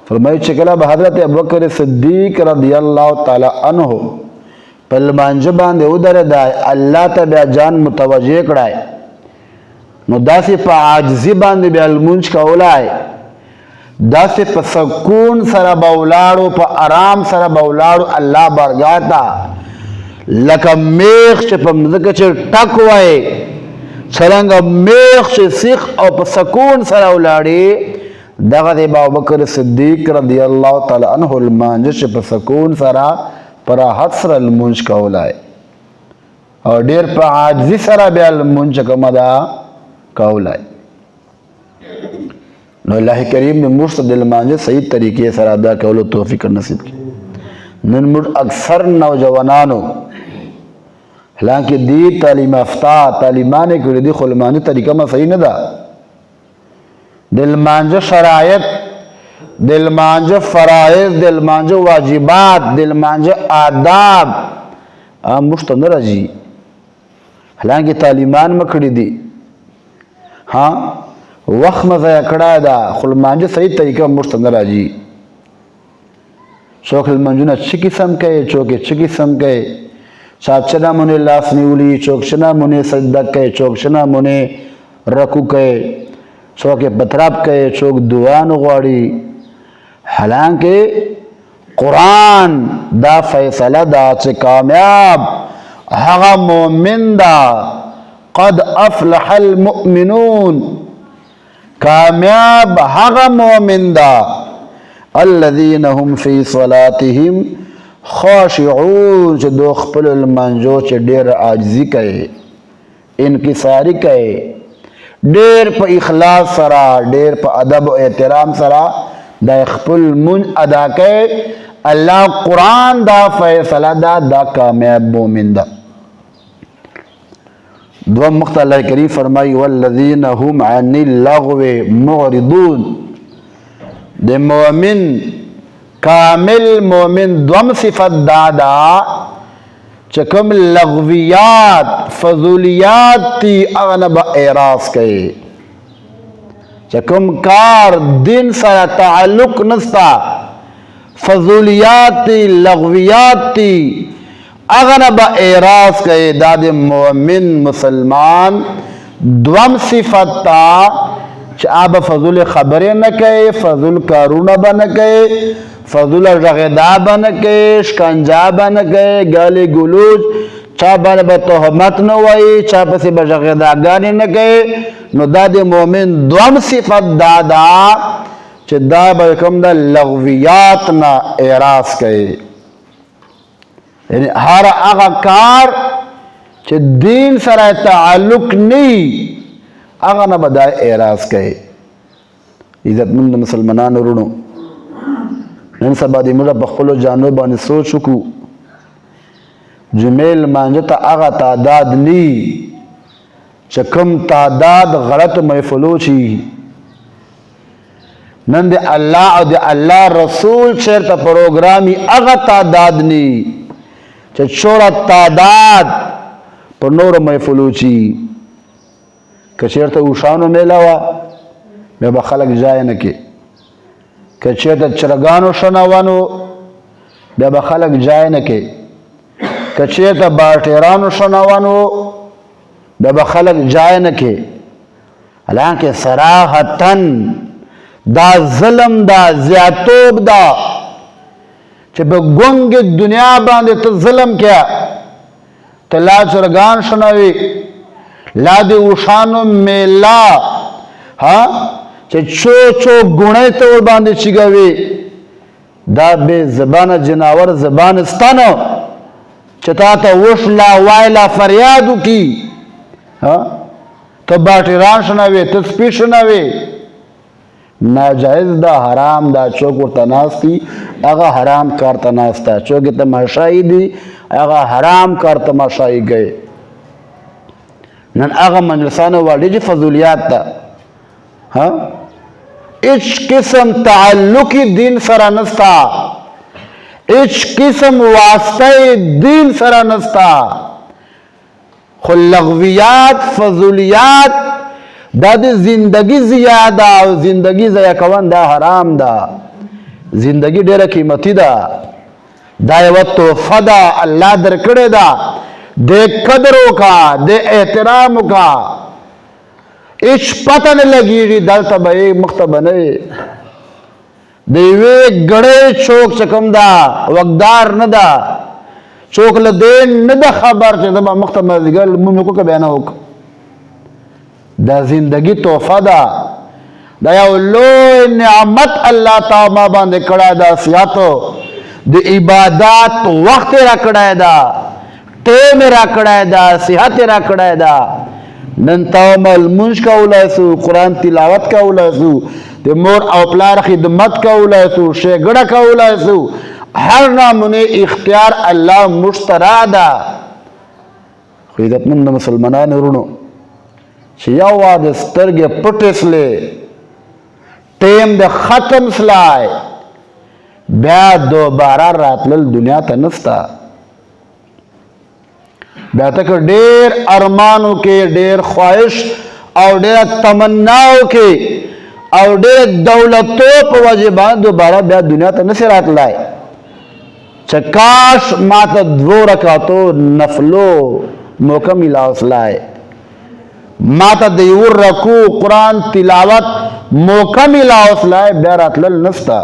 فرمایي چې کله به حضرت ابوبکر صدیق رضی الله تعالی عنہ په لمانځه باندې ودرېدای الله ته بیا جان متوجه کړای نو داسې په عاجزي باندې بیا لمونځ کولای داسې په سکون سره به ولاړو په آرام سره به ولاړو الله بارګاه ته لکه میخ چې په مځکه چې ټک وای څرنګه میخ چې سیخ او په سکون سره ولاړې دغه د ابوبکر صدیق رضی الله تعالی عنہ لمانځه چې په سکون سره په راحت سره لمونځ کولای او ډېر په عاجزي سره بیا لمونځ کومه ده کولای نو الله کریم دې موږ ته د لمانځه صحیح طریقې سره ادا کولو توفیق نصیب کړي نن موږ اکثر نوجوانانو حالانکه دی تعلیم یافته تعلیمانه کړي دي خو لمانځه طریقه ما صحیح نه ده د لمانځه شرایط د لمانځه فرایض د لمانځه واجبات د لمانځه آداب موږ ته نه راځي حالانکه تعلیمان ما کړي دي ها وخت مې ضایع کړی ده خو لمانځه صحیح طریقه موږ ته نه راځي څوک لمانځونه څه قسم کوي څوک یې څه قسم کوي چا څه نمونې لاس نیولي څوک څه نمونې سجده کوي څوک څه نمونې رکوع کوي څوک یې بطراب کوي څوک دعا نه غواړي حالانکه قرآن دا فیصله دا چې کامیاب هغه مؤمن دا قد افلح المؤمنون کامیاب هغه مؤمن دا الذين هم في صلاتهم خاشعون چې دو خپل لمانځو چې ډېر عاجزي کوي انکساري کوي ډېر په اخلاص سره ډېر په ادب او احترام سره دا خپل من ادا کوي الله قرآن دا فیصله دا کامیاب مؤمن دا دوم مقطع الله کریم فرمائی والذین هم عن اللغو معرضون د مؤمن کامل مؤمن دوم صفت دادا چې کوم لغویات فضولیات تی اغنه با اعراض کوي چې کوم کار دین سره تعلق نستا فضولیات تی لغویات تی اغنه با اعراض کوي دا د مؤمن مسلمان دوم صفت تا چې آب فضول خبرې نه کوي فضول کارونه به نه کوي فضول غغدا به نه کوي شکنجا به نه کوي ګالی ګلوچ چا باندې به تهمت نه وایي چا پسې به غغداګانې نه کوي نو دا د مؤمن دوم صفت دا ده چې دا به کوم د لغویات نه اعراض کوي یعنی هر هغه کار چې دین سره تعلق نه هغه نه به دا اعراض کوي عزتمند مسلمانانو ورونو نن سبا د موږ په خپلو جانو باندې سوچ وکړو جمعې لمانځه ته هغه تعداد نی چې کوم تعداد غلط محفلو شي نن د الله او د الله رسول چېرته پروګرامي هغه تعداد نی چې څوره تعداد په نورو محفلو شي که چېرته اوښانو میله وه بیا به خلک ځای نه کې که چېرته چرګانو شنونو بیا به خلک ځای نه کې که چېرته باټیرانو شنونو بیا به خلک ځای نه کې حالانکه صراحتاً دا ظلم دا زیاتوب دا چې په ګونګې دنیا باندې ته ظلم کیا ته لا چرګان شنوي لا د اوښانو میله ها چې چو ګونې ته ور باندې چیګوي دا بې زبانه جناور زبانستانو چې تا ته اوښ لا وایلا فریاد وکړي ته باټیران شنوي ته سپي شنوي ناجائز دا حرام دا چوک ورته ناست دي هغه حرام کار ته ناست ده چوک تماشایي دي هغه حرام کار تماشایي گئے نن هغه مجلسانو واړي چې فضولیات ده هیڅ قسم تعلقی دین سره نستا هیڅ قسم واسطه دین سره نستا خو لغویات فضولیات دا د زندگی زیاده او زندگی ضایع کول دا حرام ده زندگی ډیره قیمتي ده، دا یوه تحفه ده الله درکړې ده، د قدر وکړه، د احترام وکړه. هیڅ پته نه لګېږي دلته به یې مخته به نه یې د یوې ګړۍ چوک چې کوم ده وقدار نه ده، چوک له دې نه ده خبر چې زه به مخته مازدیګر لمونځ وکړو که بیا نه وکړو. دا زندگی تحفه ده، دا یو لوی نعمت الله تعالی ما باندې کړی ده. صحت د عبادت وخت یې راکړی ده، ټیم یې راکړی ده، صحت یې راکړی ده. نن ته لمونځ کولی سو، قرآن تلاوت کولی سو، د مور او پلار خدمت کولی سو، ښېګړه کولی سو، هر نمونه اختیار الله مشترا ده. خو عزتمند مسلمانانو وروڼو چې یو وار سترګې پټې سلې، ټیم د ختم سلای، بیا دوباره راتلل دنیا ته نسته. بیا ته که ډېر ارمانو کې، ډېر خواهش او ډېره تمناو کې او ډېر دولتو په وجې باندې دوباره بیا دنیا ته نسې راتلی چې کاش ما ته 2 رکعتو نفلو موقع میلاوسلی، ما ته د 1 رکوع قرآن تلاوت موقع میلاوسلی، بیا راتلل نسته.